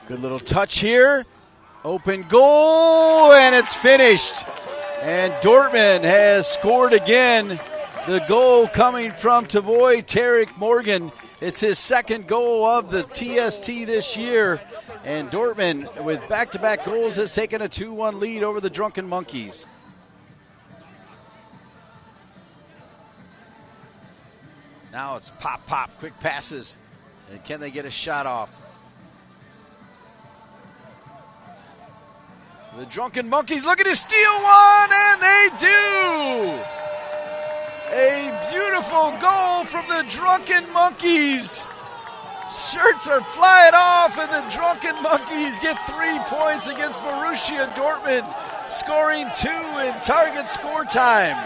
Good little touch here. Open goal, and it's finished. And Dortmund has scored again. The goal coming from Tavoy Terrik Morgan. It's his second goal of the TST this year. And Dortmund, with back-to-back goals, has taken a 2-1 lead over the Drunken Monkeys. Now it's pop, quick passes. And can they get a shot off? The Drunken Monkeys looking to steal one, and they do! A beautiful goal from the Drunken Monkeys. Shirts are flying off, and the Drunken Monkeys get 3 points against Borussia Dortmund, scoring 2 in target score time.